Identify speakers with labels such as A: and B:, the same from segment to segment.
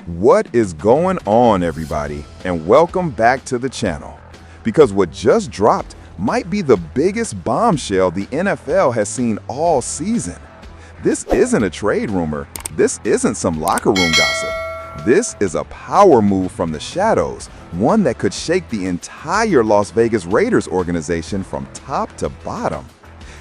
A: What is going on, everybody? And welcome back to the channel. Because what just dropped might be the biggest bombshell the NFL has seen all season. This isn't a trade rumor. This isn't some locker room gossip. This is a power move from the shadows, one that could shake the entire Las Vegas Raiders organization from top to bottom.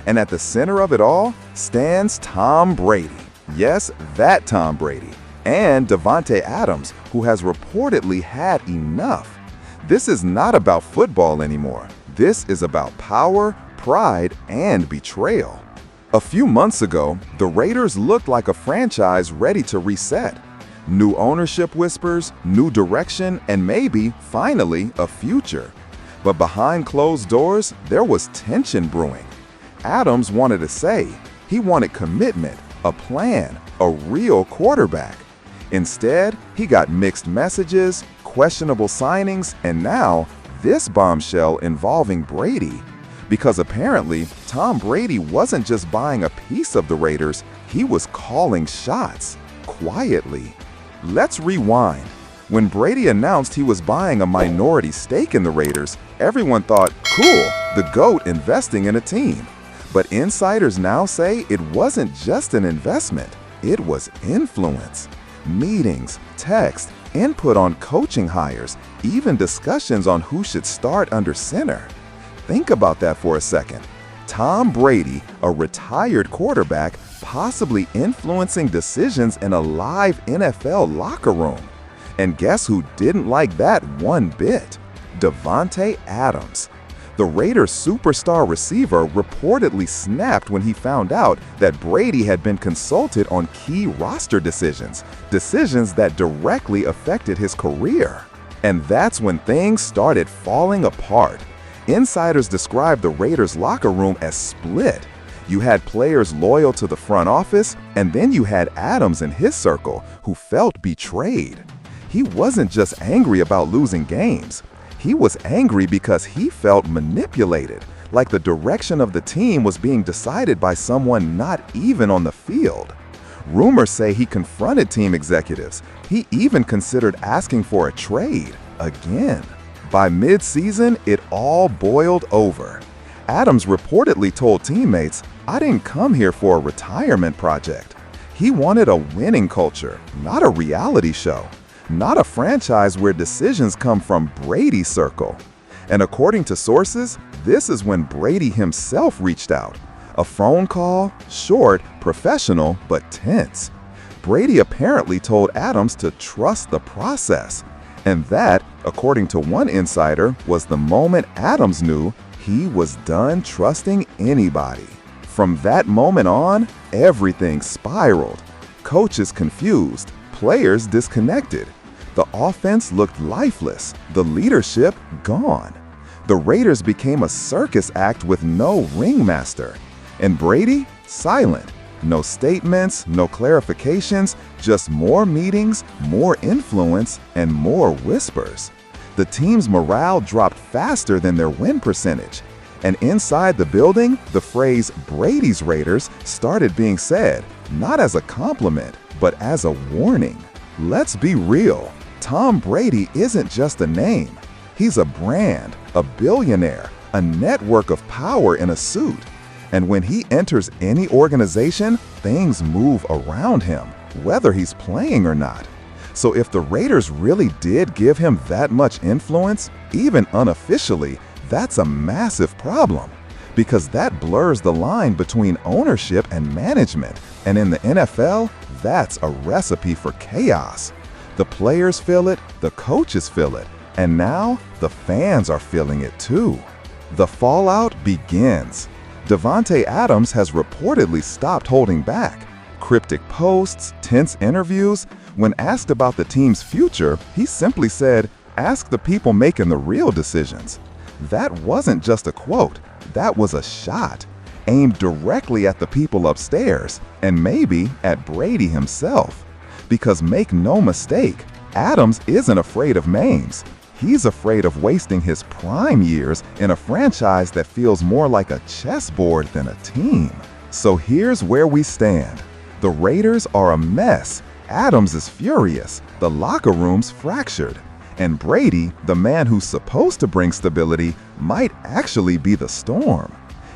A: And at the center of it all stands Tom Brady. Yes, that Tom Brady. And Davante Adams, who has reportedly had enough. This is not about football anymore. This is about power, pride, and betrayal. A few months ago, the Raiders looked like a franchise ready to reset. New ownership whispers, new direction, and maybe, finally, a future. But behind closed doors, there was tension brewing. Adams wanted a say. He wanted commitment, a plan, a real quarterback. Instead, he got mixed messages, questionable signings, and now this bombshell involving Brady. Because apparently, Tom Brady wasn't just buying a piece of the Raiders, he was calling shots, quietly. Let's rewind. When Brady announced he was buying a minority stake in the Raiders, everyone thought, cool, the GOAT investing in a team. But insiders now say it wasn't just an investment, it was influence. Meetings, text, input on coaching hires, even discussions on who should start under center. Think about that for a second. Tom Brady, a retired quarterback, possibly influencing decisions in a live NFL locker room. And guess who didn't like that one bit? Davante Adams. The Raiders' superstar receiver reportedly snapped when he found out that Brady had been consulted on key roster decisions that directly affected his career. And that's when things started falling apart. Insiders described the Raiders' locker room as split. You had players loyal to the front office, and then you had Adams in his circle who felt betrayed. He wasn't just angry about losing games. He was angry because he felt manipulated, like the direction of the team was being decided by someone not even on the field. Rumors say he confronted team executives. He even considered asking for a trade, again. By mid-season, it all boiled over. Adams reportedly told teammates, "I didn't come here for a retirement project." He wanted a winning culture, not a reality show. Not a franchise where decisions come from Brady's circle. And according to sources, this is when Brady himself reached out. A phone call, short, professional, but tense. Brady apparently told Adams to trust the process. And that, according to one insider, was the moment Adams knew he was done trusting anybody. From that moment on, everything spiraled. Coaches confused, players disconnected. The offense looked lifeless, the leadership gone. The Raiders became a circus act with no ringmaster. And Brady, silent. No statements, no clarifications, just more meetings, more influence, and more whispers. The team's morale dropped faster than their win percentage. And inside the building, the phrase Brady's Raiders started being said, not as a compliment, but as a warning. Let's be real. Tom Brady isn't just a name. He's a brand, a billionaire, a network of power in a suit. And when he enters any organization, things move around him, whether he's playing or not. So if the Raiders really did give him that much influence, even unofficially, that's a massive problem. Because that blurs the line between ownership and management. And in the NFL, that's a recipe for chaos. The players feel it, the coaches feel it, and now the fans are feeling it too. The fallout begins. Davante Adams has reportedly stopped holding back. Cryptic posts, tense interviews. When asked about the team's future, he simply said, "Ask the people making the real decisions." That wasn't just a quote, that was a shot, aimed directly at the people upstairs, and maybe at Brady himself. Because make no mistake, Adams isn't afraid of names. He's afraid of wasting his prime years in a franchise that feels more like a chessboard than a team. So here's where we stand. The Raiders are a mess, Adams is furious, the locker room's fractured, and Brady, the man who's supposed to bring stability, might actually be the storm.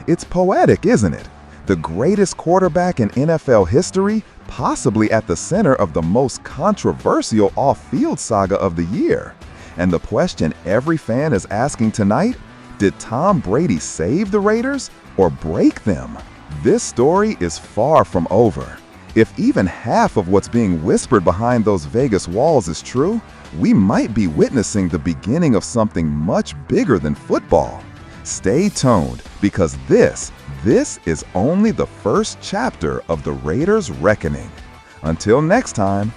A: It's poetic, isn't it? The greatest quarterback in NFL history, possibly at the center of the most controversial off-field saga of the year. And the question every fan is asking tonight, did Tom Brady save the Raiders or break them? This story is far from over. If even half of what's being whispered behind those Vegas walls is true, we might be witnessing the beginning of something much bigger than football. Stay tuned, because this is only the first chapter of the Raiders' reckoning. Until next time,